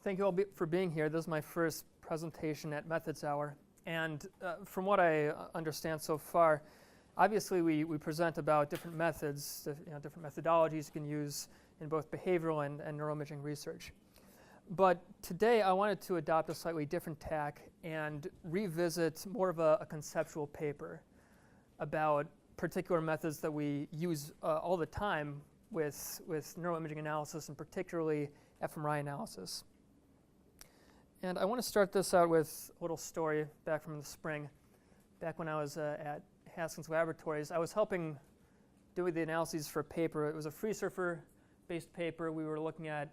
Thank you all for being here. This is my first presentation at Methods Hour. And from what I understand so far, obviously we present about different methods, different methodologies you can use in both behavioral and neuroimaging research. But today I wanted to adopt a slightly different tack and revisit more of a conceptual paper about particular methods that we use all the time with neuroimaging analysis, and particularly fMRI analysis. And I want to start this out with a little story back from the spring. Back when I was at Haskins Laboratories, I was helping do the analyses for a paper. It was a free-surfer-based paper. We were looking at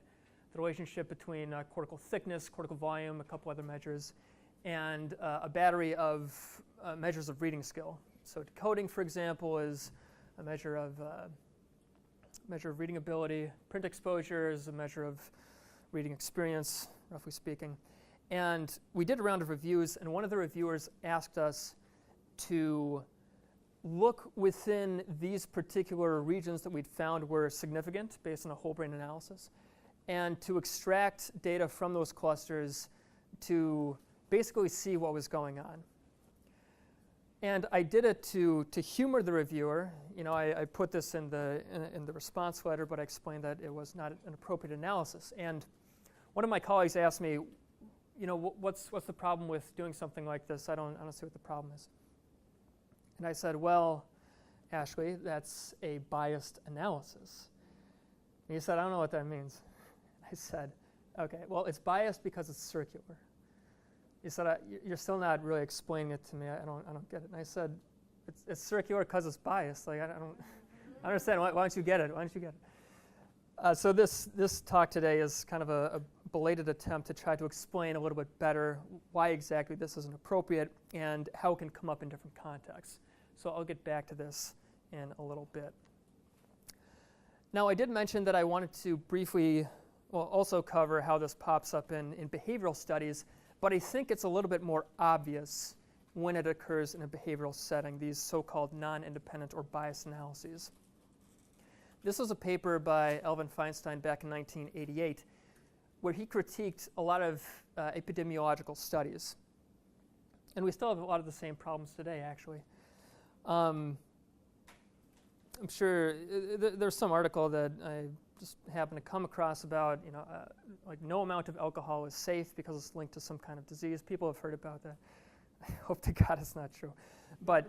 the relationship between cortical thickness, cortical volume, a couple other measures, and a battery of measures of reading skill. So decoding, for example, is a measure of reading ability. Print exposure is a measure of reading experience, roughly speaking. And we did a round of reviews, and one of the reviewers asked us to look within these particular regions that we'd found were significant based on a whole brain analysis, and to extract data from those clusters to basically see what was going on. And I did it to humor the reviewer. I put this in the response letter, but I explained that it was not an appropriate analysis. And one of my colleagues asked me, what's the problem with doing something like this? I don't see what the problem is. And I said, well, Ashley, that's a biased analysis. And he said, I don't know what that means. I said, okay, well, it's biased because it's circular. He said, you're still not really explaining it to me. I don't get it. And I said, it's circular because it's biased. Like I don't understand. Why don't you get it? Why don't you get it? So this talk today is kind of a belated attempt to try to explain a little bit better why exactly this isn't appropriate and how it can come up in different contexts. So I'll get back to this in a little bit. Now, I did mention that I wanted to briefly also cover how this pops up in behavioral studies, but I think it's a little bit more obvious when it occurs in a behavioral setting, these so-called non-independent or biased analyses. This was a paper by Elvin Feinstein back in 1988, where he critiqued a lot of epidemiological studies. And we still have a lot of the same problems today, actually. I'm sure there's some article that I just happened to come across about, like no amount of alcohol is safe because it's linked to some kind of disease. People have heard about that. I hope to God it's not true. But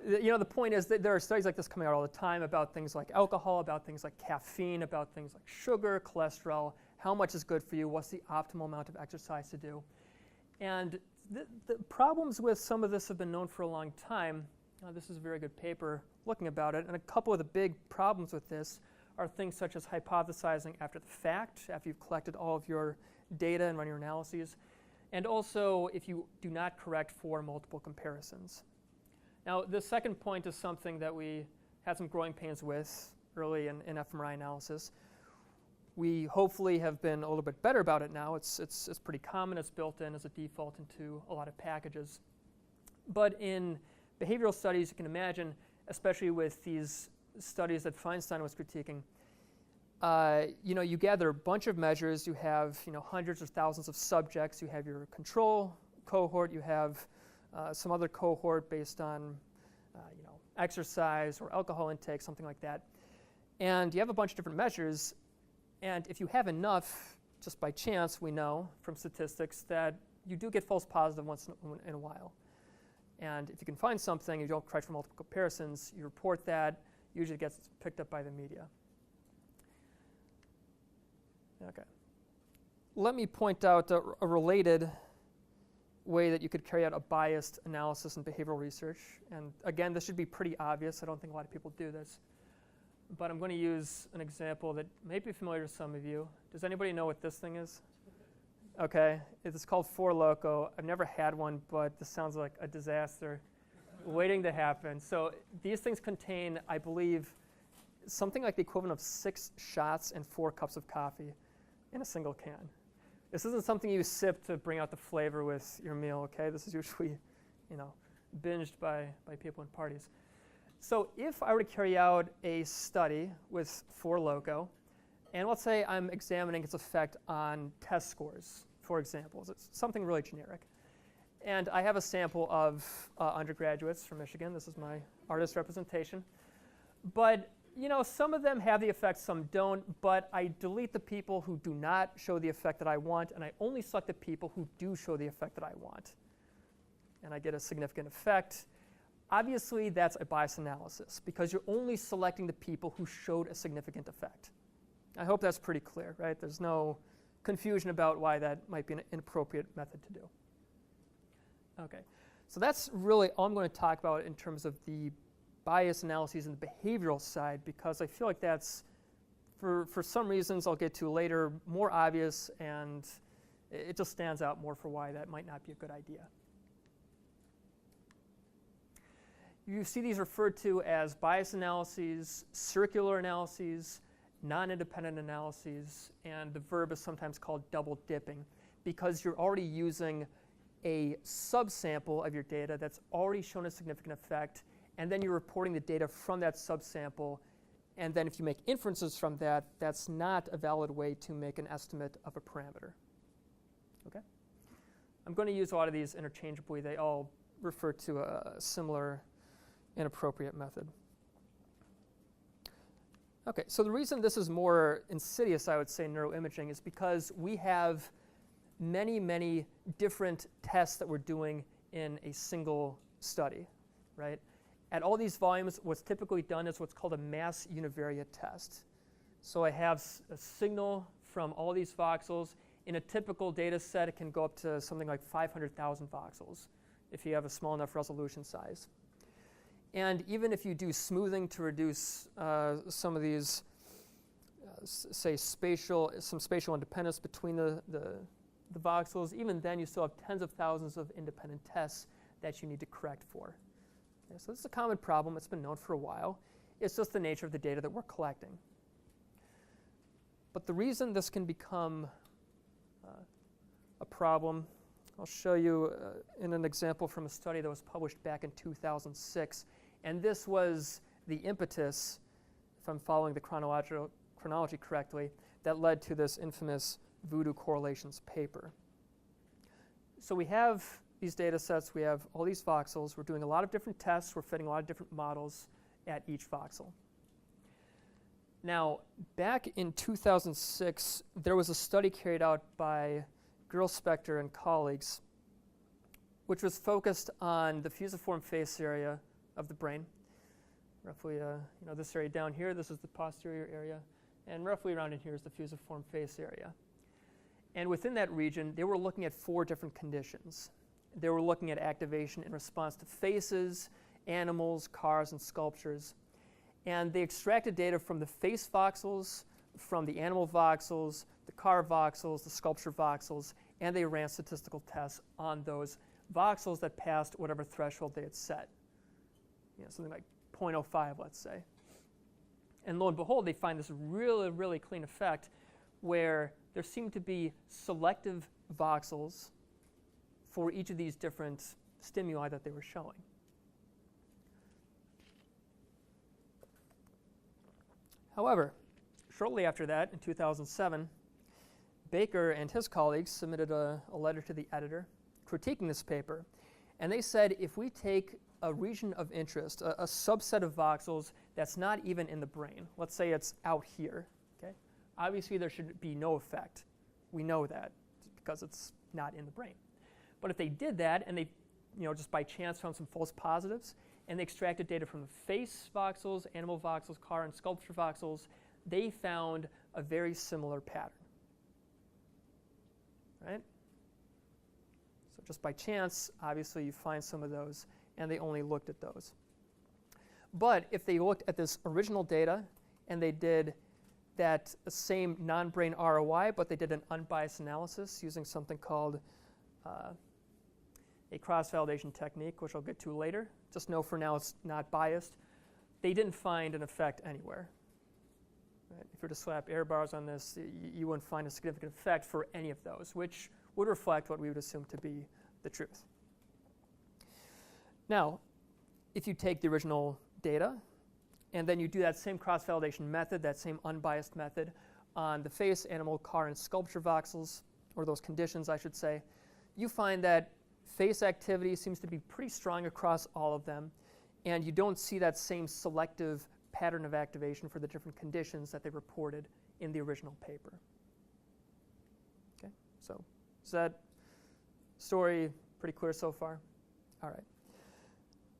the point is that there are studies like this coming out all the time about things like alcohol, about things like caffeine, about things like sugar, cholesterol, how much is good for you, what's the optimal amount of exercise to do. And the problems with some of this have been known for a long time. This is a very good paper looking about it. And a couple of the big problems with this are things such as hypothesizing after the fact, after you've collected all of your data and run your analyses, and also if you do not correct for multiple comparisons. Now, the second point is something that we had some growing pains with early in fMRI analysis. We hopefully have been a little bit better about it now. It's pretty common. It's built in as a default into a lot of packages. But in behavioral studies, you can imagine, especially with these studies that Feinstein was critiquing, you gather a bunch of measures. You have hundreds or thousands of subjects. You have your control cohort. You have some other cohort based on exercise or alcohol intake, something like that. And you have a bunch of different measures. And if you have enough, just by chance, we know from statistics that you do get false positive once in a while. And if you can find something, you don't correct for multiple comparisons, you report that. Usually it gets picked up by the media. Okay. Let me point out a related way that you could carry out a biased analysis in behavioral research. And again, this should be pretty obvious. I don't think a lot of people do this. But I'm going to use an example that may be familiar to some of you. Does anybody know what this thing is? Okay. It's called For Loco. I've never had one, but this sounds like a disaster waiting to happen. So these things contain, I believe, something like the equivalent of 6 shots and 4 cups of coffee in a single can. This isn't something you sip to bring out the flavor with your meal, okay? This is usually, binged by people in parties. So if I were to carry out a study with For Loco, And let's say I'm examining its effect on test scores, for example. It's something really generic. And I have a sample of undergraduates from Michigan. This is my artist representation. But some of them have the effect, some don't. But I delete the people who do not show the effect that I want, and I only select the people who do show the effect that I want. And I get a significant effect. Obviously, that's a bias analysis, because you're only selecting the people who showed a significant effect. I hope that's pretty clear, right? There's no confusion about why that might be an inappropriate method to do. Okay, so that's really all I'm going to talk about in terms of the bias analyses and the behavioral side, because I feel like that's, for some reasons I'll get to later, more obvious, and it just stands out more for why that might not be a good idea. You see these referred to as bias analyses, circular analyses, non-independent analyses, and the verb is sometimes called double dipping, because you're already using a subsample of your data that's already shown a significant effect, and then you're reporting the data from that subsample, and then if you make inferences from that, that's not a valid way to make an estimate of a parameter. Okay? I'm going to use a lot of these interchangeably. They all refer to a similar inappropriate method. Okay, so the reason this is more insidious, I would say, in neuroimaging is because we have many, many different tests that we're doing in a single study, right? At all these volumes, what's typically done is what's called a mass univariate test. So I have a signal from all these voxels. In a typical data set, it can go up to something like 500,000 voxels if you have a small enough resolution size. And even if you do smoothing to reduce some of these, say, some spatial independence between the voxels, even then you still have tens of thousands of independent tests that you need to correct for. Okay, so this is a common problem. It's been known for a while. It's just the nature of the data that we're collecting. But the reason this can become a problem, I'll show you in an example from a study that was published back in 2006. And this was the impetus, if I'm following the chronology correctly, that led to this infamous Voodoo correlations paper. So we have these data sets, we have all these voxels, we're doing a lot of different tests, we're fitting a lot of different models at each voxel. Now, back in 2006, there was a study carried out by Girl-Spector and colleagues, which was focused on the fusiform face area of the brain. Roughly, this area down here, this is the posterior area, and roughly around in here is the fusiform face area. And within that region, they were looking at 4 different conditions. They were looking at activation in response to faces, animals, cars, and sculptures. And they extracted data from the face voxels, from the animal voxels, the car voxels, the sculpture voxels, and they ran statistical tests on those voxels that passed whatever threshold they had set. Something like 0.05, let's say. And lo and behold, they find this really, really clean effect where there seemed to be selective voxels for each of these different stimuli that they were showing. However, shortly after that, in 2007, Baker and his colleagues submitted a letter to the editor critiquing this paper. And they said, if we take a region of interest, a subset of voxels that's not even in the brain, let's say it's out here, okay? Obviously there should be no effect. We know that because it's not in the brain. But if they did that and they, just by chance found some false positives, and they extracted data from the face voxels, animal voxels, car and sculpture voxels, they found a very similar pattern, right? So just by chance, obviously you find some of those, and they only looked at those. But if they looked at this original data, and they did that same non-brain ROI, but they did an unbiased analysis using something called a cross-validation technique, which I'll get to later. Just know for now it's not biased. They didn't find an effect anywhere. Right? If you were to slap error bars on this, you wouldn't find a significant effect for any of those, which would reflect what we would assume to be the truth. Now, if you take the original data, and then you do that same cross-validation method, that same unbiased method, on the face, animal, car, and sculpture voxels, or those conditions, I should say, you find that face activity seems to be pretty strong across all of them, and you don't see that same selective pattern of activation for the different conditions that they reported in the original paper. Okay, so is that story pretty clear so far? All right.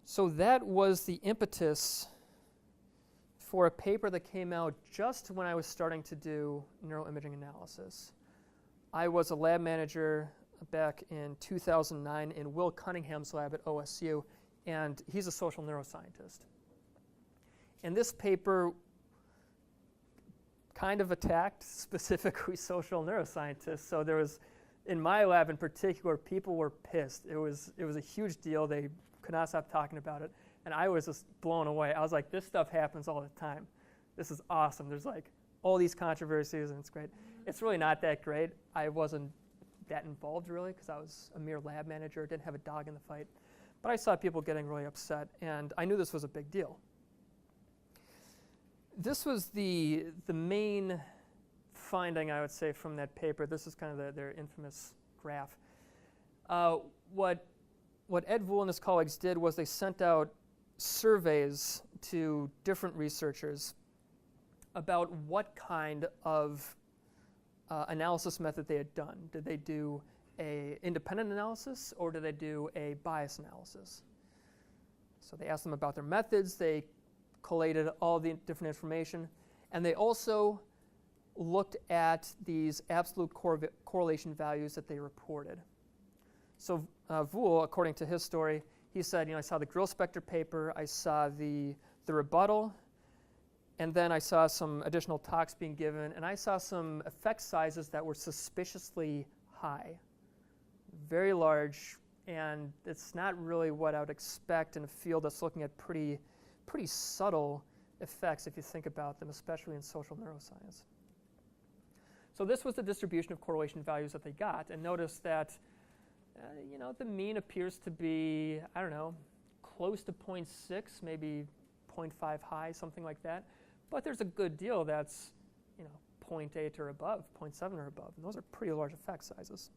So that was the impetus for a paper that came out just when I was starting to do neuroimaging analysis. I was a lab manager back in 2009 in Will Cunningham's lab at OSU, and he's a social neuroscientist. And this paper kind of attacked specifically social neuroscientists. So there was, in my lab in particular, people were pissed. It was a huge deal. They could not stop talking about it. And I was just blown away. I was like, this stuff happens all the time. This is awesome. There's like all these controversies, and it's great. It's really not that great. I wasn't that involved really because I was a mere lab manager, didn't have a dog in the fight. But I saw people getting really upset, and I knew this was a big deal. This was the main finding, I would say, from that paper. This is kind of their infamous graph. What Ed Voodoo and his colleagues did was they sent out surveys to different researchers about what kind of analysis method they had done. Did they do an independent analysis, or did they do a bias analysis? So they asked them about their methods. They collated all the different information, and they also looked at these absolute correlation values that they reported. So Voodoo, according to his story, he said, I saw the Grosspector paper, I saw the rebuttal, and then I saw some additional talks being given, and I saw some effect sizes that were suspiciously high, very large, and it's not really what I would expect in a field that's looking at pretty subtle effects if you think about them, especially in social neuroscience. So this was the distribution of correlation values that they got, and notice that the mean appears to be, I don't know, close to 0.6, maybe 0.5 high, something like that. But there's a good deal that's 0.8 or above, 0.7 or above, and those are pretty large effect sizes.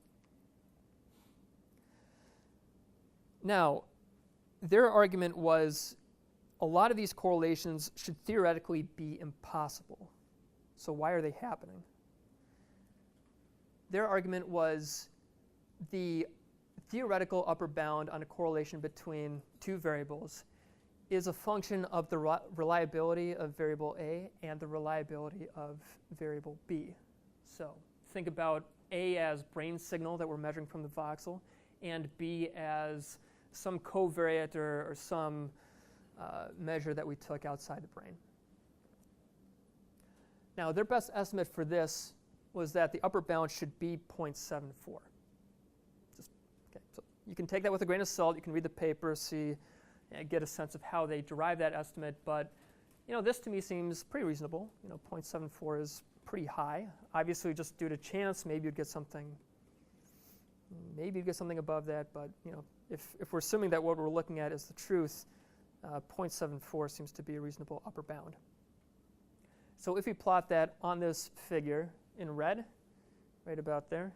Now, their argument was a lot of these correlations should theoretically be impossible. So why are they happening? Their argument was the theoretical upper bound on a correlation between two variables is a function of the reliability of variable A and the reliability of variable B. So think about A as brain signal that we're measuring from the voxel, and B as some covariate or some measure that we took outside the brain. Now, their best estimate for this was that the upper bound should be 0.74. Okay, so you can take that with a grain of salt. You can read the paper, see, get a sense of how they derive that estimate. But this to me seems pretty reasonable. 0.74 is pretty high. Obviously, just due to chance, maybe you'd get something. Maybe you'd get something above that. But if we're assuming that what we're looking at is the truth, 0.74 seems to be a reasonable upper bound. So if we plot that on this figure in red, right about there,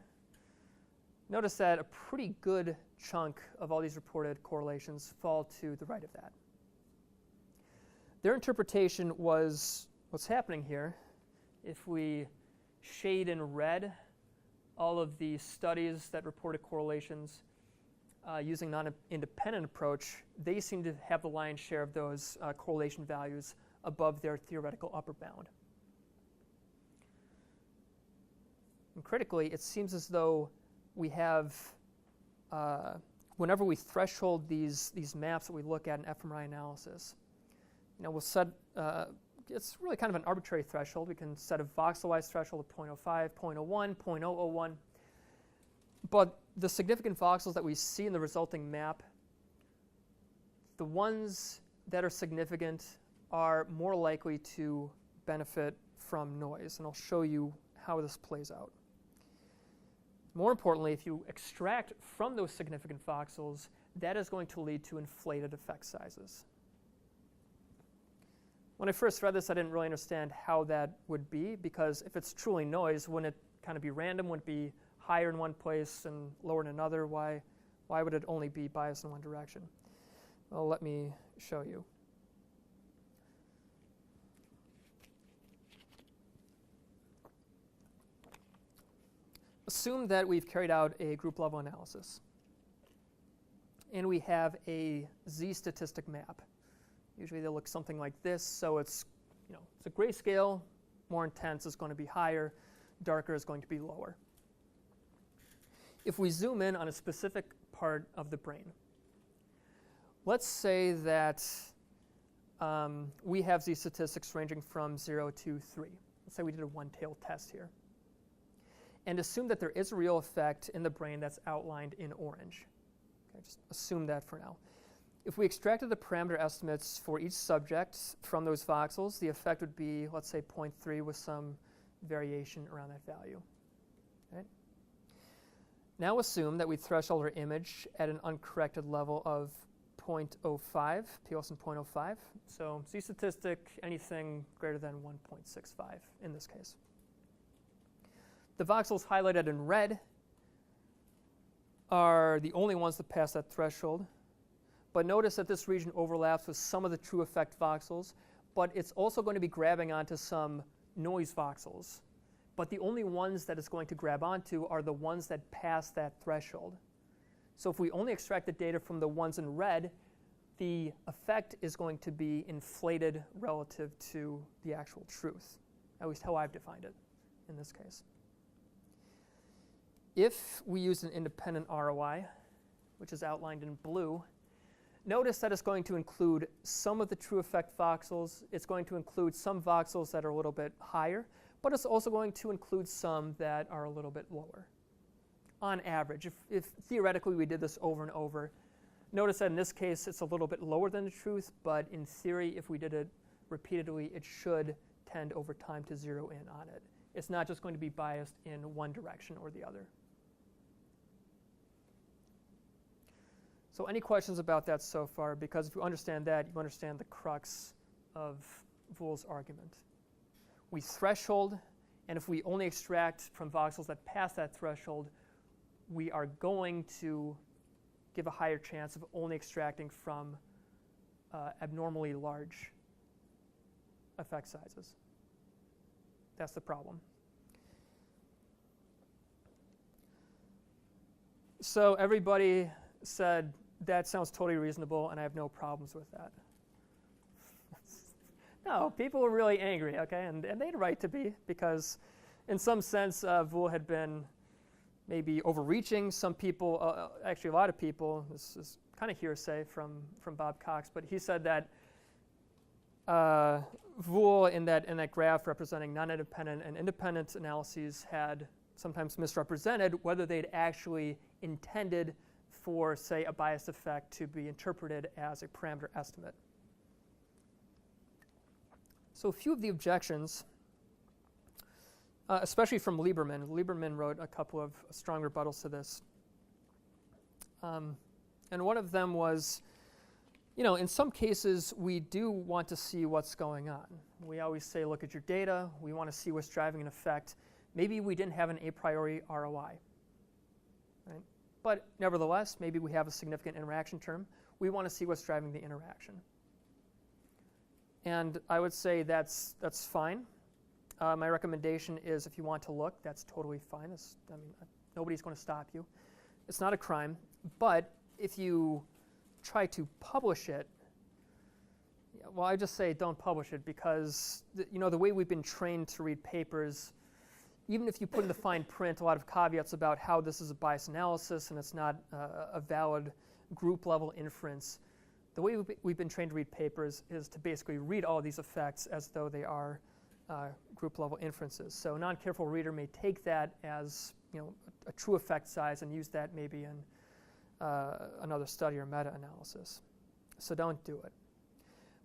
notice that a pretty good chunk of all these reported correlations fall to the right of that. Their interpretation was what's happening here. If we shade in red all of the studies that reported correlations using non-independent approach, they seem to have the lion's share of those correlation values above their theoretical upper bound. And critically, it seems as though we have, whenever we threshold these maps that we look at in fMRI analysis, we'll set, it's really kind of an arbitrary threshold. We can set a voxelized threshold of 0.05, 0.01, 0.001. But the significant voxels that we see in the resulting map, the ones that are significant are more likely to benefit from noise. And I'll show you how this plays out. More importantly, if you extract from those significant voxels, that is going to lead to inflated effect sizes. When I first read this, I didn't really understand how that would be, because if it's truly noise, wouldn't it kind of be random? Wouldn't it be higher in one place and lower in another? Why would it only be biased in one direction? Well, let me show you. Assume that we've carried out a group level analysis, and we have a z-statistic map. Usually they look something like this. So it's a grayscale. More intense is going to be higher. Darker is going to be lower. If we zoom in on a specific part of the brain, let's say that we have z-statistics ranging from 0 to 3. Let's say we did a one-tailed test here. And assume that there is a real effect in the brain that's outlined in orange. Okay, just assume that for now. If we extracted the parameter estimates for each subject from those voxels, the effect would be, let's say, 0.3 with some variation around that value. Right? Now assume that we threshold our image at an uncorrected level of 0.05, p less than 0.05. So z-statistic, anything greater than 1.65 in this case. The voxels highlighted in red are the only ones that pass that threshold. But notice that this region overlaps with some of the true effect voxels, but it's also going to be grabbing onto some noise voxels. But the only ones that it's going to grab onto are the ones that pass that threshold. So if we only extract the data from the ones in red, the effect is going to be inflated relative to the actual truth, at least how I've defined it in this case. If we use an independent ROI, which is outlined in blue, notice that it's going to include some of the true effect voxels. It's going to include some voxels that are a little bit higher, but it's also going to include some that are a little bit lower. On average, if theoretically we did this over and over, notice that in this case it's a little bit lower than the truth, but in theory, if we did it repeatedly, it should tend over time to zero in on it. It's not just going to be biased in one direction or the other. So any questions about that so far? Because if you understand that, you understand the crux of Vool's argument. We threshold, and if we only extract from voxels that pass that threshold, we are going to give a higher chance of only extracting from abnormally large effect sizes. That's the problem. So everybody said, that sounds totally reasonable, and I have no problems with that. No, people were really angry, okay, and they had a right to be, because in some sense, Vool had been maybe overreaching. Some people, actually a lot of people, this is kind of hearsay from Bob Cox, but he said that Vool in that graph representing non-independent and independent analyses had sometimes misrepresented whether they'd actually intended for, say, a biased effect to be interpreted as a parameter estimate. So a few of the objections, especially from Lieberman. Lieberman wrote a couple of strong rebuttals to this. And one of them was, in some cases, we do want to see what's going on. We always say, look at your data. We want to see what's driving an effect. Maybe we didn't have an a priori ROI. Right? But nevertheless, maybe we have a significant interaction term. We want to see what's driving the interaction. And I would say that's fine. My recommendation is if you want to look, that's totally fine. Nobody's going to stop you. It's not a crime. But if you try to publish it, well, I just say don't publish it, because the way we've been trained to read papers, even if you put in the fine print a lot of caveats about how this is a bias analysis and it's not a valid group level inference, the way we've been trained to read papers is to basically read all of these effects as though they are group level inferences. So a non-careful reader may take that as a true effect size and use that maybe in another study or meta-analysis. So don't do it.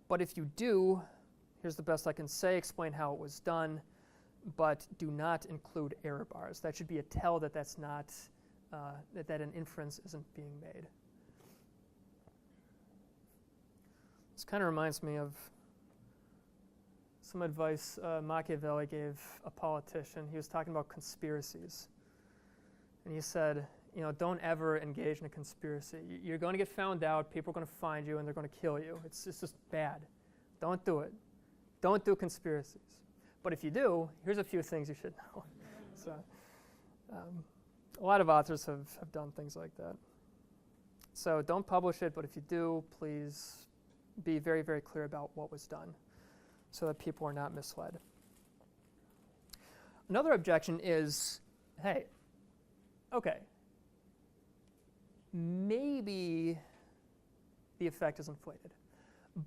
But if you do, here's the best I can say, explain how it was done, but do not include error bars. That should be a tell that that's not, that an inference isn't being made. This kind of reminds me of some advice Machiavelli gave a politician. He was talking about conspiracies. And he said, don't ever engage in a conspiracy. You're going to get found out, people are going to find you, and they're going to kill you. It's just bad. Don't do it. Don't do conspiracies. But if you do, here's a few things you should know. So, a lot of authors have done things like that. So don't publish it, but if you do, please be very, very clear about what was done so that people are not misled. Another objection is, hey, okay, maybe the effect is inflated,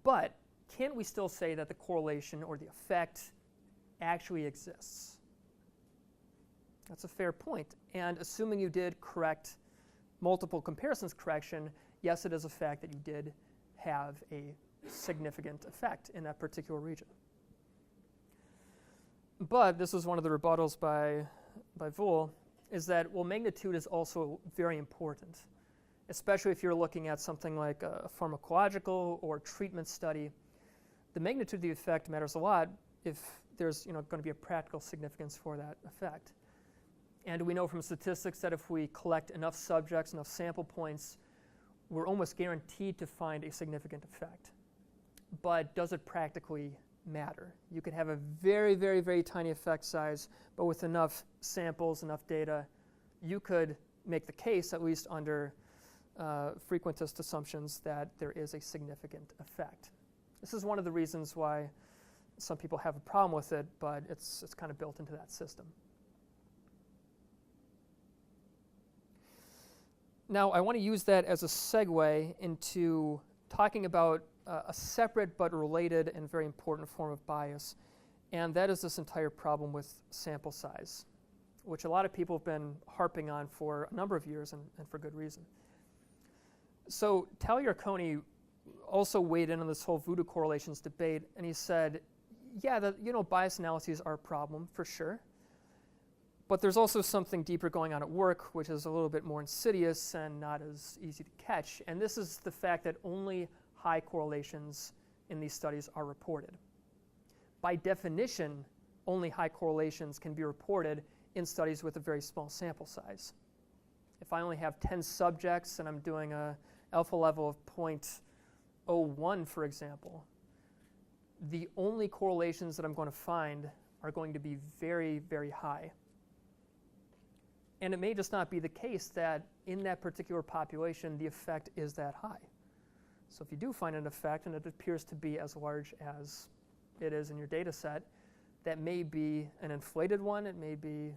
but can't we still say that the correlation or the effect actually exists? That's a fair point. And assuming you did correct multiple comparisons correction, yes, it is a fact that you did have a significant effect in that particular region. But this is one of the rebuttals by Voodoo, is that, well, magnitude is also very important, especially if you're looking at something like a pharmacological or treatment study. The magnitude of the effect matters a lot if there's going to be a practical significance for that effect. And we know from statistics that if we collect enough subjects, enough sample points, we're almost guaranteed to find a significant effect. But does it practically matter? You could have a very, very, very tiny effect size, but with enough samples, enough data, you could make the case, at least under frequentist assumptions, that there is a significant effect. This is one of the reasons why some people have a problem with it, but it's kind of built into that system. Now, I want to use that as a segue into talking about a separate but related and very important form of bias, and that is this entire problem with sample size, which a lot of people have been harping on for a number of years, and for good reason. So Tagliaferri also weighed in on this whole voodoo correlations debate, and he said, yeah, bias analyses are a problem, for sure. But there's also something deeper going on at work, which is a little bit more insidious and not as easy to catch. And this is the fact that only high correlations in these studies are reported. By definition, only high correlations can be reported in studies with a very small sample size. If I only have 10 subjects and I'm doing a alpha level of 0.01, for example, the only correlations that I'm going to find are going to be very, very high. And it may just not be the case that in that particular population the effect is that high. So if you do find an effect and it appears to be as large as it is in your data set, that may be an inflated one, it may be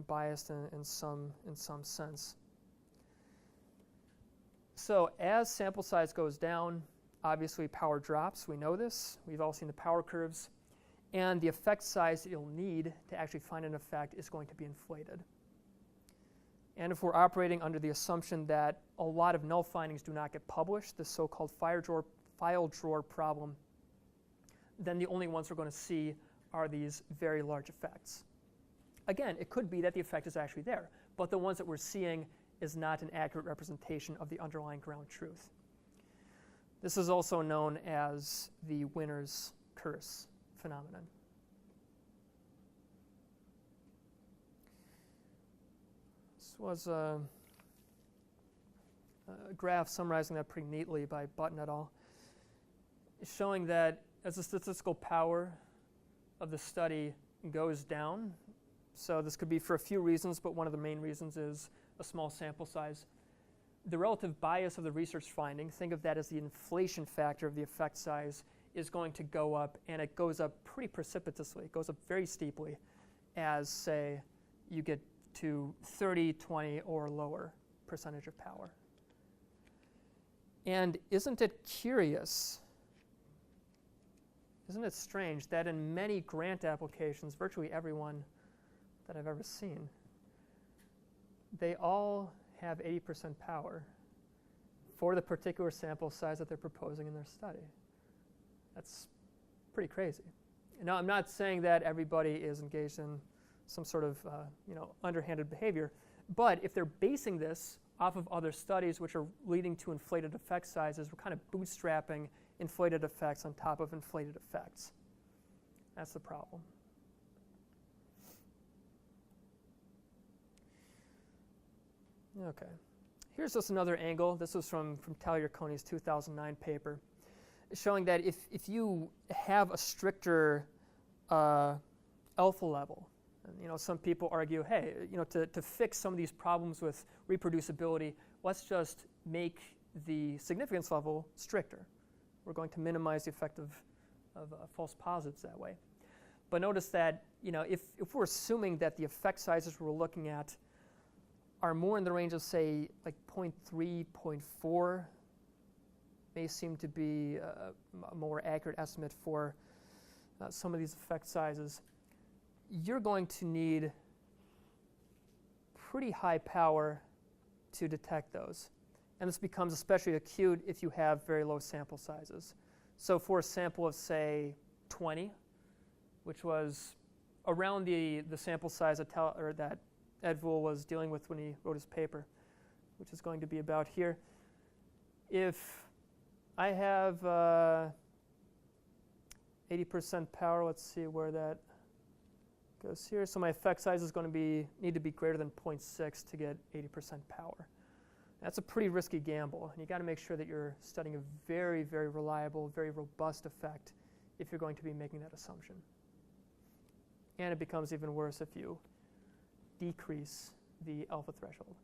biased in some sense. So as sample size goes down, obviously power drops, we know this, we've all seen the power curves, and the effect size that you'll need to actually find an effect is going to be inflated. And if we're operating under the assumption that a lot of null findings do not get published, the so-called file drawer problem, then the only ones we're going to see are these very large effects. Again, it could be that the effect is actually there, but the ones that we're seeing is not an accurate representation of the underlying ground truth. This is also known as the winner's curse phenomenon. This was a graph summarizing that pretty neatly by Button et al., showing that as the statistical power of the study goes down, so this could be for a few reasons, but one of the main reasons is a small sample size, the relative bias of the research finding, think of that as the inflation factor of the effect size, is going to go up, and it goes up pretty precipitously. It goes up very steeply as, say, you get to 30, 20, or lower percentage of power. And isn't it curious, isn't it strange that in many grant applications, virtually everyone that I've ever seen, they all have 80% power for the particular sample size that they're proposing in their study. That's pretty crazy. Now, I'm not saying that everybody is engaged in some sort of underhanded behavior, but if they're basing this off of other studies which are leading to inflated effect sizes, we're kind of bootstrapping inflated effects on top of inflated effects. That's the problem. Okay. Here's just another angle. This was from Tagliarconi's 2009 paper, showing that if you have a stricter alpha level, and, some people argue, hey, to fix some of these problems with reproducibility, let's just make the significance level stricter. We're going to minimize the effect of false positives that way. But notice that if we're assuming that the effect sizes we're looking at are more in the range of, say, like 0.3, 0.4, may seem to be a more accurate estimate for some of these effect sizes, you're going to need pretty high power to detect those. And this becomes especially acute if you have very low sample sizes. So for a sample of, say, 20, which was around the sample size that Ed Vool was dealing with when he wrote his paper, which is going to be about here. If I have 80% power, let's see where that goes here. So my effect size is going to need to be greater than 0.6 to get 80% power. That's a pretty risky gamble, and you got to make sure that you're studying a very, very reliable, very robust effect if you're going to be making that assumption. And it becomes even worse if you decrease the alpha threshold.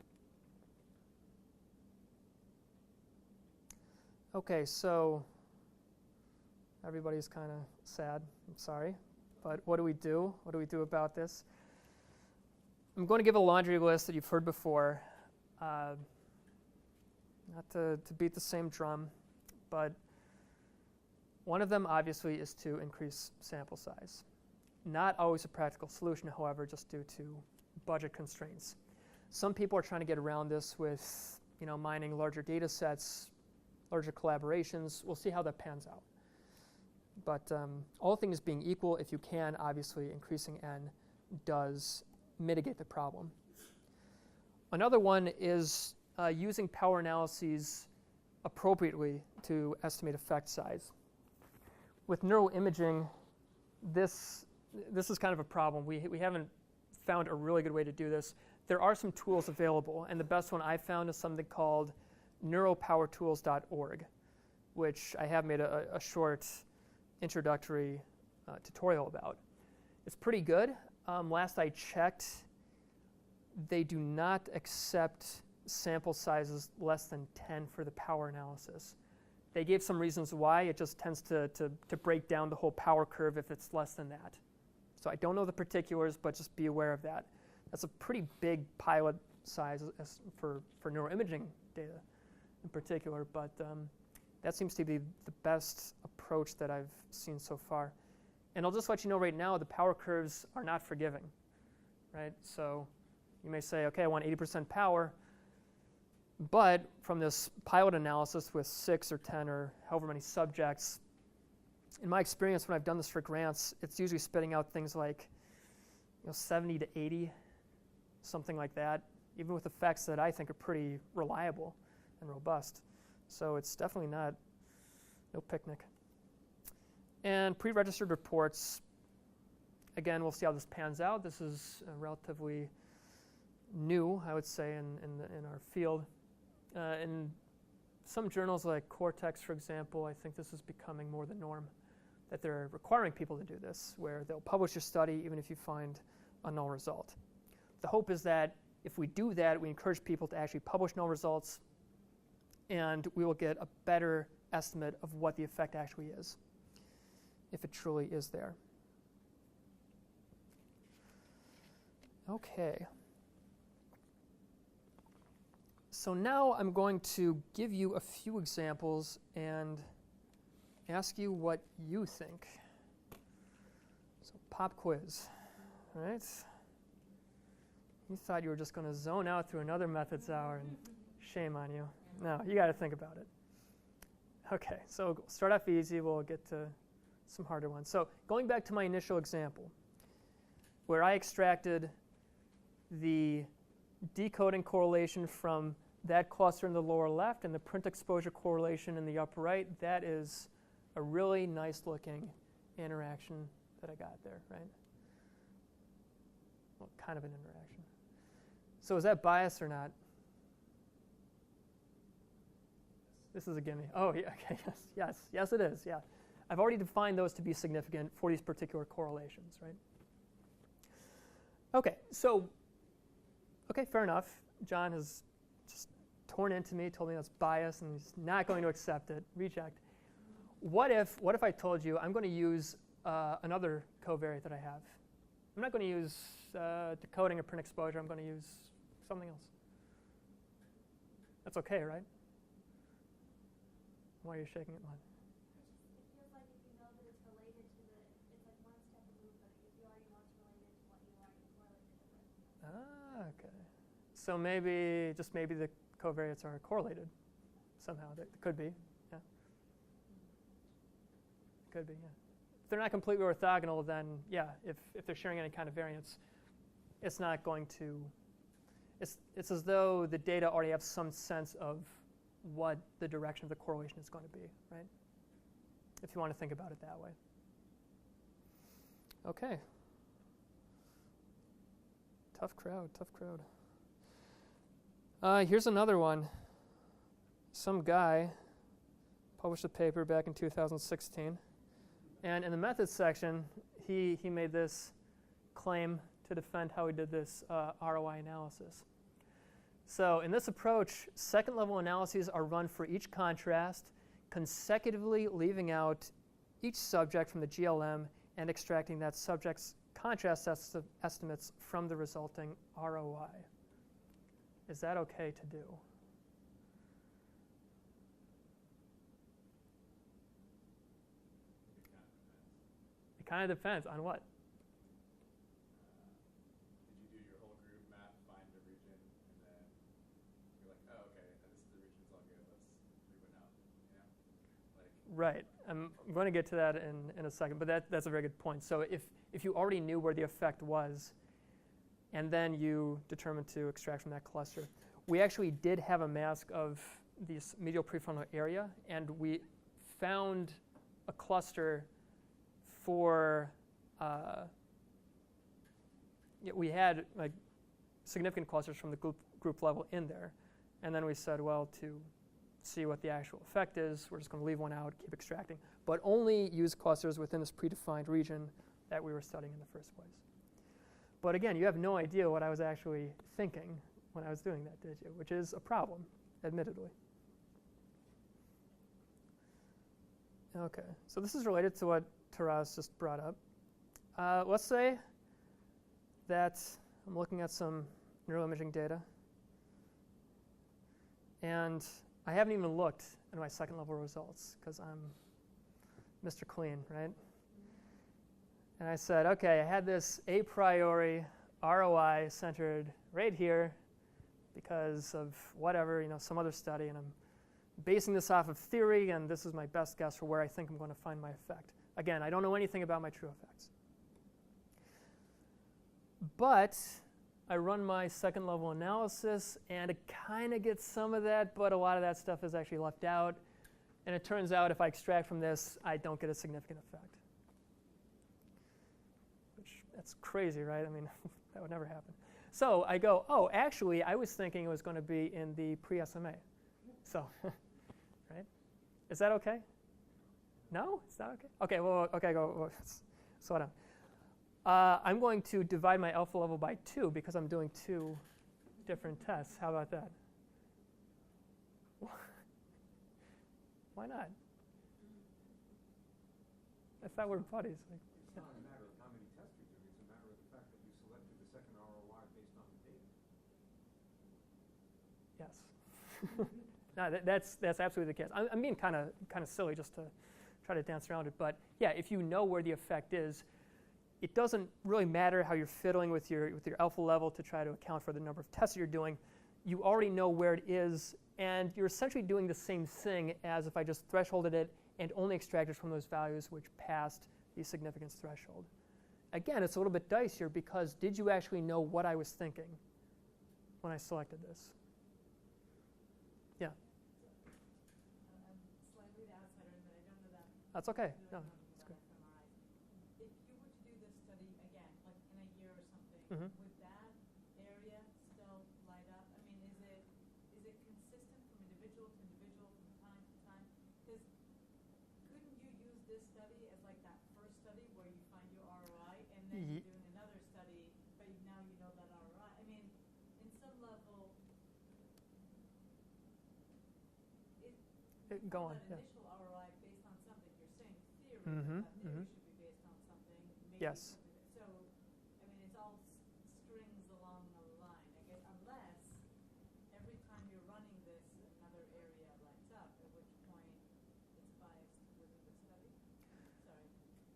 Okay, so everybody's kind of sad. I'm sorry. But what do we do? What do we do about this? I'm going to give a laundry list that you've heard before. Not to beat the same drum, but one of them obviously is to increase sample size. Not always a practical solution, however, just due to budget constraints. Some people are trying to get around this with mining larger data sets, larger collaborations. We'll see how that pans out. But all things being equal, if you can, obviously increasing n does mitigate the problem. Another one is using power analyses appropriately to estimate effect size. With neuroimaging, this is kind of a problem. We haven't found a really good way to do this. There are some tools available, and the best one I found is something called neuropowertools.org, which I have made a short introductory tutorial about. It's pretty good. Last I checked, they do not accept sample sizes less than 10 for the power analysis. They gave some reasons why. It just tends to break down the whole power curve if it's less than that. So I don't know the particulars, but just be aware of that. That's a pretty big pilot size for neuroimaging data in particular, but that seems to be the best approach that I've seen so far. And I'll just let you know right now, the power curves are not forgiving, right? So you may say, okay, I want 80% power, but from this pilot analysis with 6 or 10 or however many subjects, in my experience when I've done this for grants, it's usually spitting out things like 70 to 80, something like that, even with effects that I think are pretty reliable and robust. So it's definitely no picnic. And pre-registered reports, again, we'll see how this pans out. This is relatively new, I would say, in our field. In some journals like Cortex, for example, I think this is becoming more the norm, that they're requiring people to do this, where they'll publish a study even if you find a null result. The hope is that if we do that, we encourage people to actually publish null results, and we will get a better estimate of what the effect actually is, if it truly is there. Okay. So now I'm going to give you a few examples and ask you what you think. So pop quiz, all right? You thought you were just going to zone out through another methods hour, and shame on you. No, you got to think about it. Okay, so start off easy. We'll get to some harder ones. So going back to my initial example, where I extracted the decoding correlation from that cluster in the lower left and the print exposure correlation in the upper right, that is a really nice looking interaction that I got there, right? Well, kind of an interaction. So is that bias or not? This is a gimme. Oh, yeah, okay, yes, it is, yeah. I've already defined those to be significant for these particular correlations, right? Okay, so, okay, fair enough. John has just torn into me, told me that's bias, and he's not going to accept it, reject. What if I told you I'm going to use another covariate that I have? I'm not going to use decoding or print exposure. I'm going to use something else. That's okay, right? Why are you shaking it, Lon? It feels like if you know that it's related to it's like one step removed, but if you already know it's related to what you already correlated it with. Okay. So maybe, just maybe the covariates are correlated somehow. That could be, yeah. Could be, yeah. If they're not completely orthogonal, then yeah, if they're sharing any kind of variance, it's not going to, it's as though the data already have some sense of what the direction of the correlation is going to be, right? If you want to think about it that way. Okay. Tough crowd, tough crowd. Here's another one. Some guy published a paper back in 2016. And in the methods section, he made this claim to defend how he did this ROI analysis. So in this approach, second-level analyses are run for each contrast, consecutively leaving out each subject from the GLM and extracting that subject's contrast estimates from the resulting ROI. Is that okay to do? It kind of depends on what? Did you do your whole group map, find a region, and then you're like, oh, okay, this is the region, it's all good, let's group it out, you know? Right. I'm going to get to that in a second, but that's a very good point. So if you already knew where the effect was, and then you determined to extract from that cluster, we actually did have a mask of this medial prefrontal area, and we found a cluster for, we had like significant clusters from the group level in there, and then we said, well, to see what the actual effect is, we're just going to leave one out, keep extracting, but only use clusters within this predefined region that we were studying in the first place. But again, you have no idea what I was actually thinking when I was doing that, did you? Which is a problem, admittedly. Okay, so this is related to what Taras just brought up. Let's say that I'm looking at some neuroimaging data, and I haven't even looked at my second level results because I'm Mr. Clean, right? And I said, okay, I had this a priori ROI centered right here because of whatever, some other study, and I'm basing this off of theory, and this is my best guess for where I think I'm going to find my effect. Again, I don't know anything about my true effects. But I run my second level analysis, and it kind of gets some of that, but a lot of that stuff is actually left out. And it turns out if I extract from this, I don't get a significant effect. That's crazy, right? I mean, that would never happen. So I go, oh, actually, I was thinking it was going to be in the pre-SMA. So, right? Is that okay? No? It's not okay? Okay, well, okay, go. Well, slow down. I'm going to divide my alpha level by 2 because I'm doing 2 different tests. How about that? Why not? I thought we were buddies. Like, it's not a matter of how many tests you're doing. It's a matter of the fact that you selected the second ROI based on the data. Yes. No, that's absolutely the case. I'm being kind of silly just to try to dance around it. But yeah, if you know where the effect is, it doesn't really matter how you're fiddling with your alpha level to try to account for the number of tests you're doing. You already know where it is, and you're essentially doing the same thing as if I just thresholded it and only extracted from those values which passed the significance threshold. Again, it's a little bit dicier because did you actually know what I was thinking when I selected this? Yeah. I'm slightly the outsider, but I don't know that. That's okay. No, that's good. If you were Mhm. would that area still light up? I mean, is it consistent from individual to individual from time to time? Because couldn't you use this study as like that first study where you find your ROI and then Ye- you're doing another study, but now you know that ROI? I mean, in some level, it, Go on. that Yeah. initial ROI based on something, you're saying theory, Mhm, that theory mhm. should be based on something, maybe Yes. something that, so, I mean, it's all strings along the line, I guess, unless every time you're running this, another area lights up, at which point it's biased within the study. Sorry.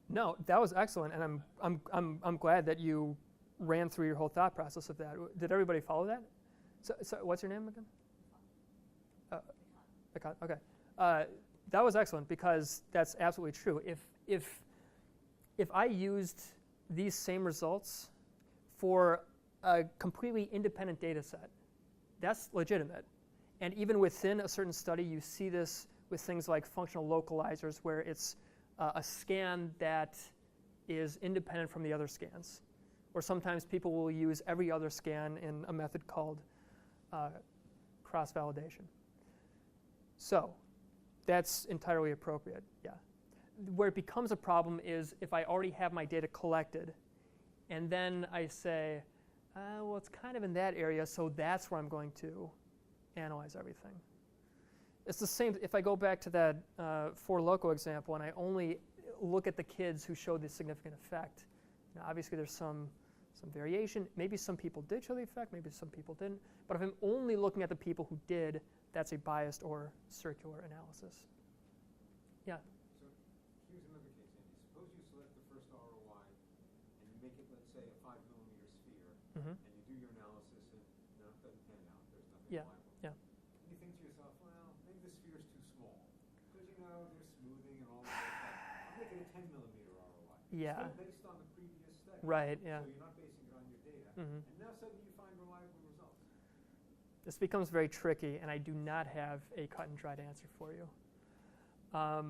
No, that was excellent, and I'm glad that you ran through your whole thought process of that. Did everybody follow that? So what's your name again? Vikat. Okay. That was excellent because that's absolutely true. If I used these same results for a completely independent data set, that's legitimate. And even within a certain study, you see this with things like functional localizers, where it's a scan that is independent from the other scans. Or sometimes people will use every other scan in a method called cross-validation. So that's entirely appropriate, yeah. Where it becomes a problem is if I already have my data collected, and then I say, well, it's kind of in that area, so that's where I'm going to analyze everything. It's the same if I go back to that for loco example, and I only look at the kids who showed the significant effect. Now, obviously, there's some variation. Maybe some people did show the effect, maybe some people didn't. But if I'm only looking at the people who did, that's a biased or circular analysis. Yeah. So here's another case, Andy. Suppose you select the first ROI and you make it, let's say, a 5mm sphere, Mm-hmm. and you do your analysis and no, it doesn't pan out. There's nothing Yeah. reliable. Yeah. And you think to yourself, well, maybe the sphere is too small. Because, you know, they're smoothing and all that. I'll make it a 10mm ROI. Yeah. Still based on the previous study. Right. Yeah. So you're not basing it on your data. Mm-hmm. And now suddenly you find reliable results. This becomes very tricky, and I do not have a cut and dried answer for you. I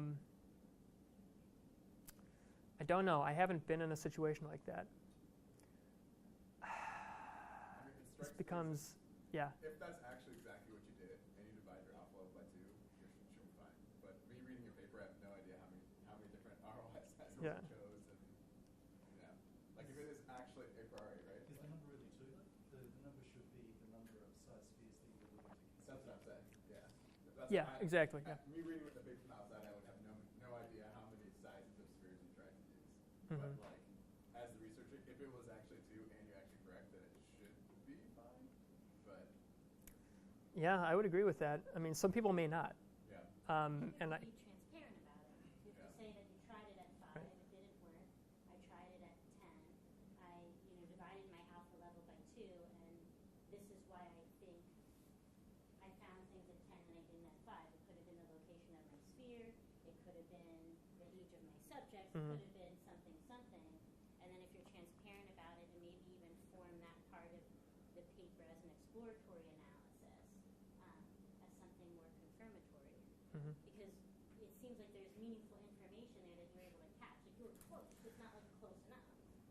don't know. I haven't been in a situation like that. I mean, it This strikes me as becomes, yeah. if that's actually exactly what you did, and you divide your alpha level by 2, you should be fine. But me reading your paper, I have no idea how many different ROI sizes Yeah. you chose, and you know, like if it is actually a priority, right? Is the number really 2 then? The number should be the number of size spheres that you're willing to consider. That's what I'm saying. Yeah. That's Yeah, exactly. Yeah. Me reading with the big from outside, I would have no idea how many sizes of spheres you tried to use. Mhm. But like, as the researcher, if it was actually 2 and you actually correct, then it should be fine. But Yeah, I would agree with that. I mean, some people may not. yeah. And I, Be transparent about it. If Yeah. you say that you tried it at 5, Right. it didn't work. I tried it at 10. I, divided my alpha level by 2, and this is why I think I found things at 10 and I didn't at 5. It could have been the location of my sphere. It could have been the age of my subjects. Mhm. It could have been something, something. And then if you're transparent about it, and maybe even form that part of the paper as an exploratory analysis, as something more confirmatory. Mhm. Because it seems like there's meaningful information there that you're able to catch. Like you were close, it's not like close enough.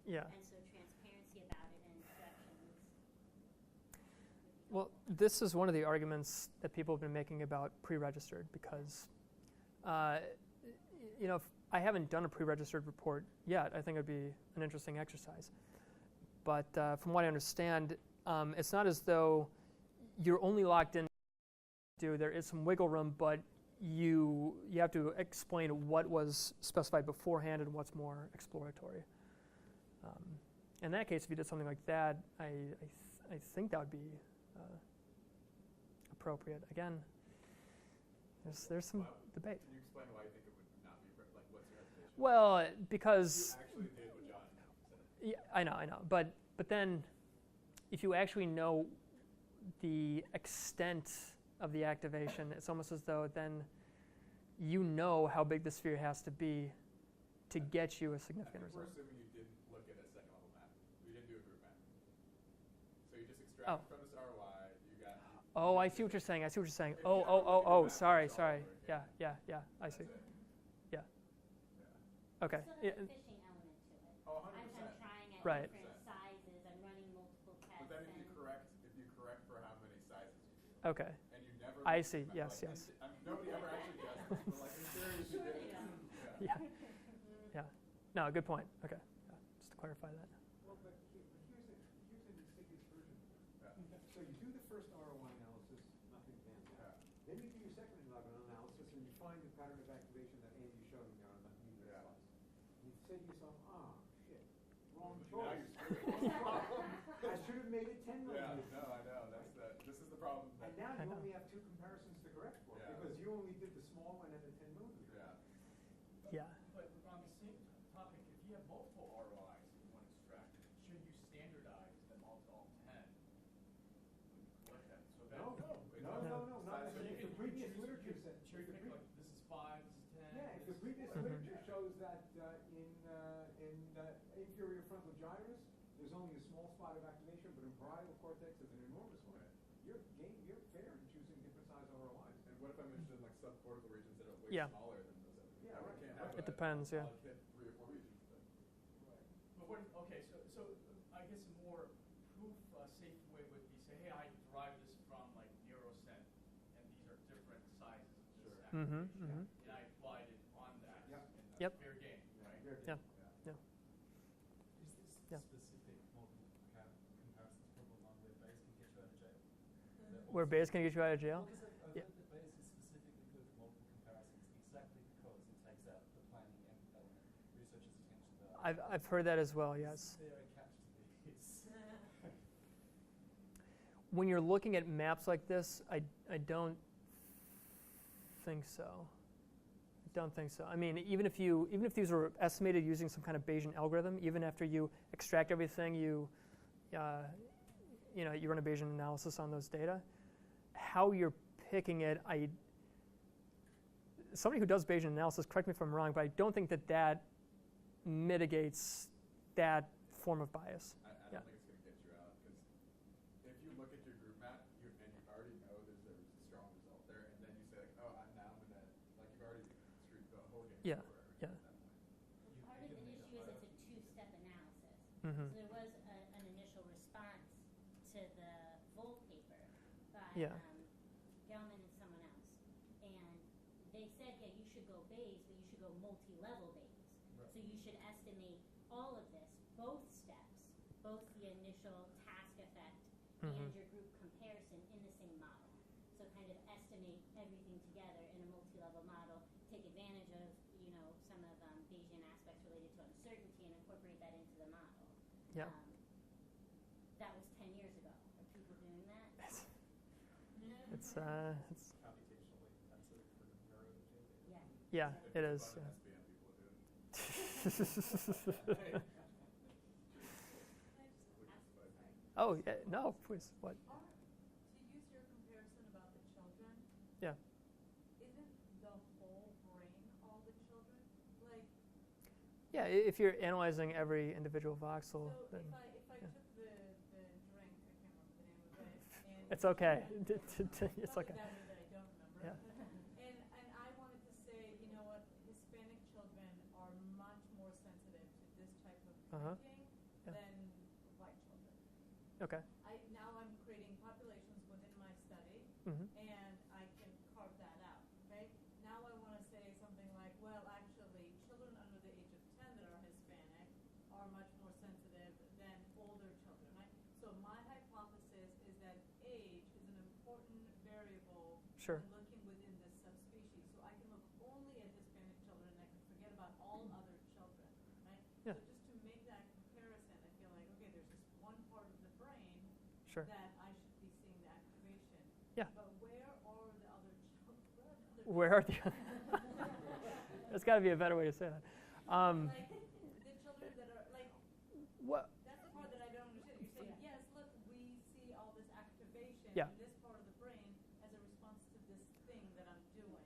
yeah. And so transparency about it and corrections. Well, this is one of the arguments that people have been making about pre-registered because, if I haven't done a pre-registered report yet, I think it would be an interesting exercise. But from what I understand, it's not as though you're only locked in. There is some wiggle room, but you have to explain what was specified beforehand and what's more exploratory. In that case, if you did something like that, I think that would be appropriate. Again, there's some debate. Can you explain why you think it would not be like what's your hesitation? Well, because You actually did what John said. yeah, I know, but then if you actually know the extent of the activation, it's almost as though then you know how big the sphere has to be to get you a significant I think we're result. assuming you didn't look at a second level map. You didn't do a group map. So you just extracted from this ROI. You got. Oh, I see what you're saying. If you Sorry. have a group map, Sorry. it's all over, Yeah. I see. That's it. Yeah. Yeah. Okay. Still has a fishing element to it. Oh, I'm 100%. trying at Right. different sizes. I'm running Okay. and you never. I see. like, Yes, in- yes. nobody ever actually does this, but like in theory, if you did. Yeah. Yeah. No, good point. Okay. Yeah, just to clarify that. Well, but here's an insidious version of it. Yeah. So you do the first ROI analysis, nothing pans out. Then you do your second analysis, and you find the pattern of activation that Andy showed me on the media Yeah. slides. You say to yourself, shit, wrong Now choice. you're screwed. I should have made it 10 Yeah, millimeters. no, I know. This is the problem. And now you only have 2 comparisons to correct for, Yeah. because you only did the small one and the 10 millimeters. Yeah. Yeah. But on the same topic, if you have multiple ROIs that you want to extract, should you standardize them all to all 10 when you collect them? So that No, not So you necessarily. can The previous choose- literature said. cherry pick like this is 5, this is 10. Yeah, if the this is previous whatever. literature shows that in inferior frontal gyrus, there's only a small spot of activation, but in parietal cortex, there's an enormous one. Right. You're fair in choosing different size ROIs. And what if I'm interested in like subcortical regions that are way Yeah. smaller than those other? Yeah, I right. can't have It depends, yeah. I'll hit 3 or 4 regions, but. But what, okay, so I guess a more proof safe way would be say, hey, I derived this from like neuroscent, and these are different sizes of this Sure. Mm-hmm. activation, Mm-hmm. and I applied it on that, Yep. and that's Yep. fair game, right? Yeah. Yeah. Is this Yeah. specific multiple comparisons problem on where base can get you out of jail? Where base can get you out of jail? Well, 'cause I've Yeah. heard that base is specifically good for multiple comparisons exactly because it takes out the planning element. Researchers attention to that. I've heard that as well. Yes. Is there a catch to these? When you're looking at maps like this, I don't think so. I don't think so. I mean, even if these were estimated using some kind of Bayesian algorithm, even after you extract everything, you run a Bayesian analysis on those data. How you're picking it, somebody who does Bayesian analysis, correct me if I'm wrong, but I don't think that mitigates that form of bias. I Yeah. don't think it's going to get you out because if you look at your group map and you already know there's a strong result there, and then you say like, oh, now I'm gonna like you've already screwed the whole game. Yeah, over yeah. at that point. Well, part of the issue is it's a 2-step analysis. Mm-hmm. So there was an initial response to the Volt paper by Yeah. Gelman and someone else. And they said, yeah, you should go Bayes, but you should go multi-level Bayes. Right. So you should estimate all of this, both steps, both the initial task effect Mhm. and your group comparison in the same model. So kind of estimate everything together in a multi-level model, take advantage of, some of Bayesian aspects related to uncertainty and incorporate that into the model. Yeah. That was 10 years ago. Are people doing that? It's Computationally intensive for neuroimaging. Yeah. yeah, it is. Fun Yeah. SBM people are doing. Hey. Oh, yeah, no, please. What? To use your comparison about the children, Yeah. isn't the whole brain all the children? Like, Yeah, if you're analyzing every individual voxel, so then if I yeah. took the drink, I can't remember the name of it, and it's okay. It's probably okay. that way that I don't remember. Yeah. And I wanted to say, you know what, Hispanic children are much more sensitive to this type of Uh-huh. drinking Yeah. than white children. Okay. Now I'm creating populations within my study, Mm-hmm. and I can carve that out, okay? Now I want to say something like, well, actually, children under the age of 10 that are Hispanic are much more sensitive than older children, right? So my hypothesis is that age is an important variable Sure. when looking within this subspecies. So I can look only at Hispanic children, and I can forget about all other children, right? Yeah. So just to make that comparison, I feel like, okay, there's this one part of the brain Sure. that I should be seeing the activation. Yeah. But where are the other children? Where are the? There's got to be a better way to say that. Like the children that are like, What? that's the part that I don't understand. You're saying, yes, look, we see all this activation Yeah. in this part of the brain as a response to this thing that I'm doing.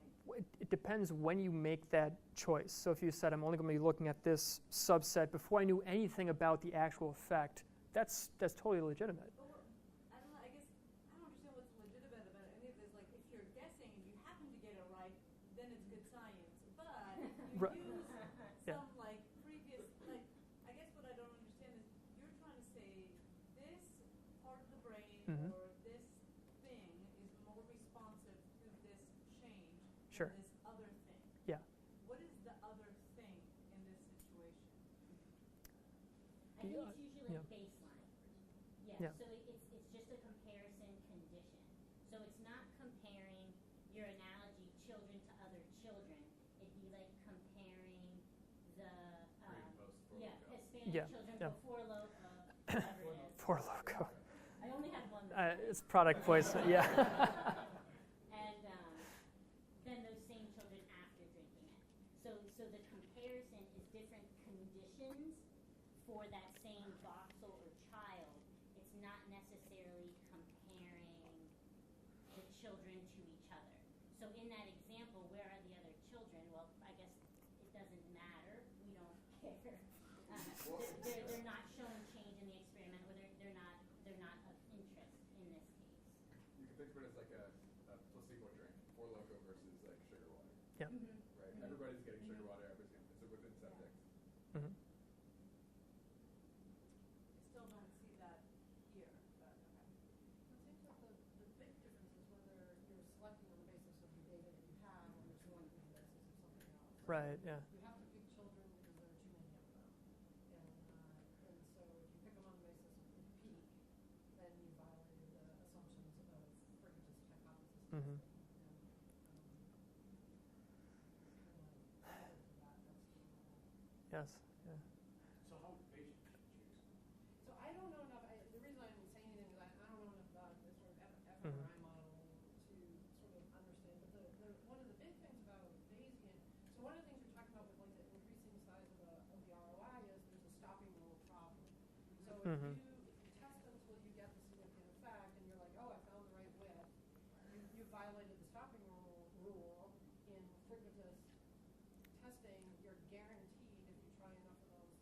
It depends when you make that choice. So if you said, I'm only going to be looking at this subset before I knew anything about the actual effect, that's totally legitimate. But I don't know, I guess, I don't understand what's legitimate about any of this. Like, if you're guessing and you happen to get it right, then it's good science. But if you Right. use Yeah. some, like, previous, like, I guess what I don't understand is you're trying to say this part of the brain Mhm. or this thing is more Sure. this other thing. Yeah. What is the other thing in this situation? I think Yeah, it's usually yeah. baseline. Yeah. So it's just a comparison condition. So it's not comparing your analogy children to other children. It'd be like comparing the Pre and post for yeah, logo. Hispanic Yeah, children yeah. before whatever it is. Poor logo. I only had one. It's product placement. Yeah. And then those same children after drinking it. So the comparison is different conditions for that same voxel or child. It's not necessarily comparing the children to each other. So in that example, where are the other children? Well, I guess it doesn't matter. We don't care. They're not showing change in the experiment, or they're not of interest in this case. You can think of it as like a placebo drink, Four Loko versus like sugar water, Yeah. right? Everybody's getting sugar water. Everybody's getting it's within subjects. Mhm. I still don't see that here, but okay. It seems like the big difference is whether you're selecting on the basis of the data that you have or you're selecting on the basis of something else. Right. Yeah. You have to pick children because there are too many of them. And so if you pick them on the basis of the peak, then you violated the assumptions of Frigatis hypothesis Mhm. testing. And Yes. Yeah. So how many patients should you choose? so I don't know enough. The reason I didn't say anything is I don't know enough about this sort of Mhm. fMRI modeling to sort of understand. But one of the big things about Bayesian, so one of the things you're talking about with like the increasing size of the ROI is there's a stopping rule problem. So Mhm. if you test until you get the significant effect and you're like, oh, I found the right width, you violated the stopping rule in Frigatis testing. You're guaranteed if you try enough of those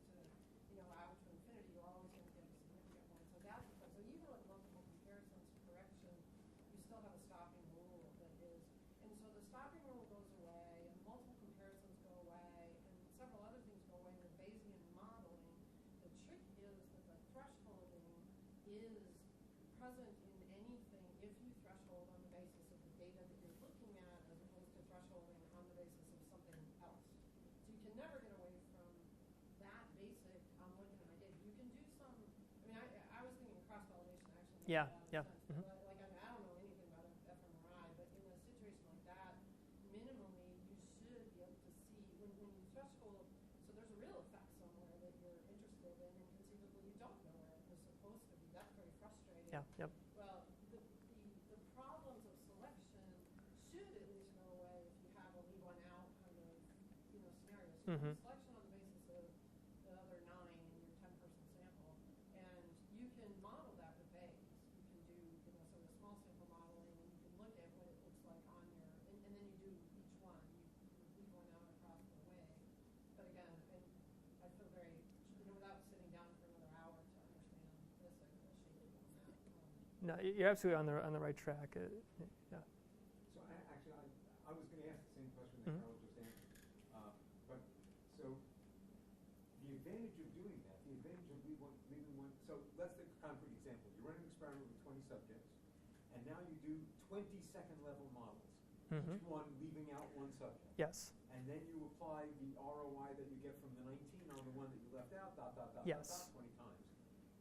to out to infinity, you're always going to get a significant one. So that's the point. So even with multiple comparisons correction, you still have a stopping rule that is, and so the stopping rule goes away, and multiple comparisons go away, and several other things go away with Bayesian modeling. The trick is that the thresholding is present in anything if you threshold on the basis of the data that you're looking at as opposed to thresholding on the basis of something else. So you can never get away from that basic I'm looking at my data. You can do some, I was thinking cross-validation actually makes Yeah, a lot of yeah, sense. mhm. Like I don't know anything about fMRI, but in a situation like that, minimally you should be able to see when you threshold, so there's a real effect somewhere that you're interested in, and conceivably you don't know where it was supposed to be. That's very frustrating. Yeah. Yep. Well, the problems of selection should at least go away if you have a leave one out kind of scenario. So you Mhm. have selection on the basis of the other 9 in your 10-person sample, and you can model that with Bayes. You can do sort of small sample modeling, and you can look at what it looks like on your, and then you do each one. You leave one out across the way. But again, I feel very without sitting down for another hour to understand this, I feel shaky on that. No, you're absolutely on the right track. Yeah. So I was going to ask the same question that Mhm. Carol just answered. But so the advantage of doing that, the advantage of leaving one, so let's take a concrete example. You run an experiment with 20 subjects, and now you do 20 second-level models, Mhm. each one leaving out one subject. Yes. And then you apply the ROI that you get from the 19 on the one that you left out, Yes. 20 times.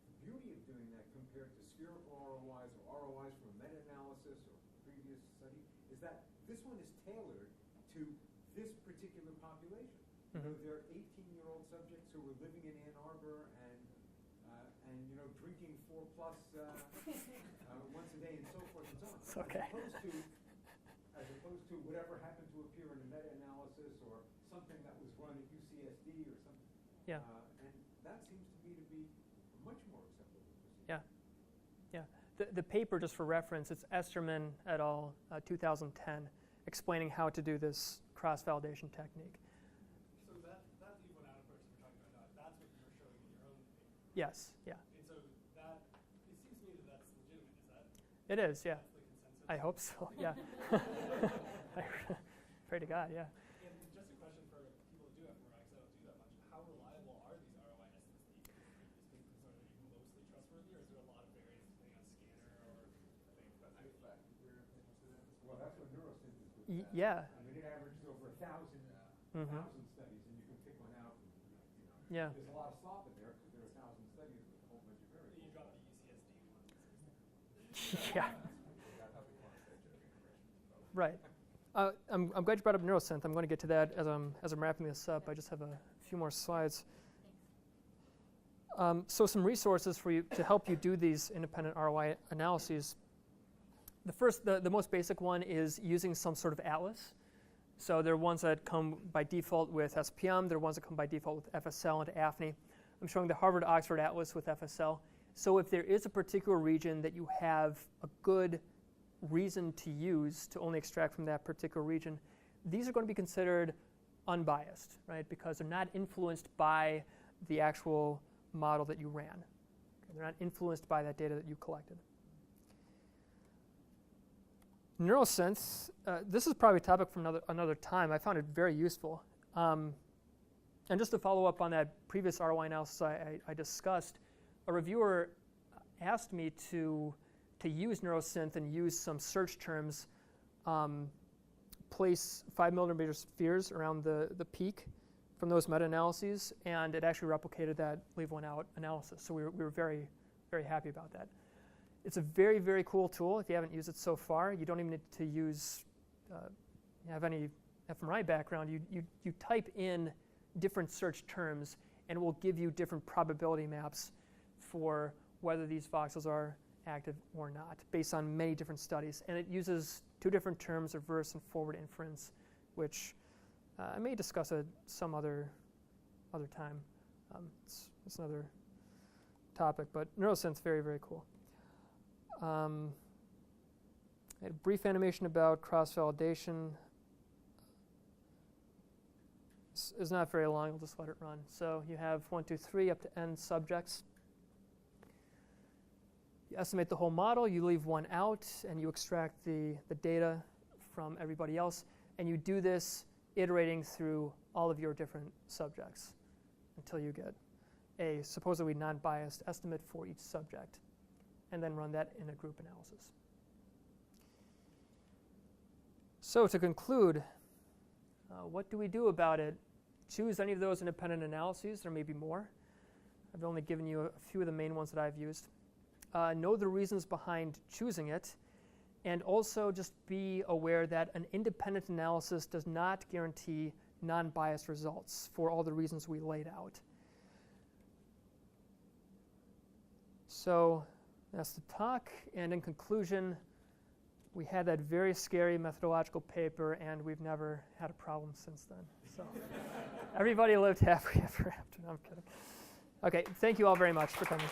The beauty of doing that compared to spherical ROIs or ROIs from a meta-analysis or previous study is that this one is tailored to this particular population. Mhm. There are 18-year-old subjects who were living in Ann Arbor and drinking 4+ once a day and so forth and so on. It's okay. As opposed to whatever happened to appear in a meta-analysis or something that was run at UCSD or something. Yeah. And that seems to be a much more acceptable procedure. Yeah. Yeah. The paper, just for reference, it's Esterman et al. 2010, explaining how to do this cross-validation technique. So that leave one out approach that we're talking about now, that's what you're showing in your own paper. Yes. Yeah. And so that, it seems to me that that's legitimate. Is that? It is. Yeah. That's the consensus? I hope so. Yeah. I pray to God. Yeah. And just a question for people who do fMRI, because I don't do that much. How reliable are these ROI estimates that you can previously? Are they mostly trustworthy, or is there a lot of variance depending on scanner or things? That's the effect. We're most of that. Well, that's what neurosynthesis was. Yeah. I mean, weighted averages over 1,000 Mhm. studies, and you can pick one out. And, Yeah. There's a lot of slop in there because there are 1,000 studies with a whole bunch of variables. You drop the UCSD one. Yeah. That's how we quantitate genetic information. Right. I'm glad you brought up neurosynth. I'm going to get to that as I'm wrapping this up. I just have a few more slides. So some resources for you to help you do these independent ROI analyses. The most basic one is using some sort of atlas. So there are ones that come by default with SPM. There are ones that come by default with FSL and AFNI. I'm showing the Harvard-Oxford Atlas with FSL. So if there is a particular region that you have a good reason to use to only extract from that particular region, these are going to be considered unbiased, right? Because they're not influenced by the actual model that you ran. Okay, they're not influenced by that data that you collected. Neurosynth, this is probably a topic for another time. I found it very useful. And just to follow up on that previous ROI analysis I discussed, a reviewer asked me to use Neurosynth and use some search terms, place 5 millimeter spheres around the peak from those meta-analyses, and it actually replicated that leave one out analysis. So we were very, very happy about that. It's a very, very cool tool. If you haven't used it so far, you don't even need to have any fMRI background. You type in different search terms, and it will give you different probability maps for whether these voxels are active or not, based on many different studies. And it uses 2 different terms, reverse and forward inference, which I may discuss at some other time. It's another topic, but Neurosynth's very, very cool. I had a brief animation about cross-validation. It's not very long. I'll just let it run. So you have 1, 2, 3 up to n subjects. You estimate the whole model. You leave one out, and you extract the data from everybody else. And you do this iterating through all of your different subjects until you get a supposedly non-biased estimate for each subject, and then run that in a group analysis. So to conclude, what do we do about it? Choose any of those independent analyses. There may be more. I've only given you a few of the main ones that I've used. Know the reasons behind choosing it, and also just be aware that an independent analysis does not guarantee non-biased results for all the reasons we laid out. So that's the talk, and in conclusion, we had that very scary methodological paper, and we've never had a problem since then. So everybody lived happily ever after. No, I'm kidding. Okay, thank you all very much for coming.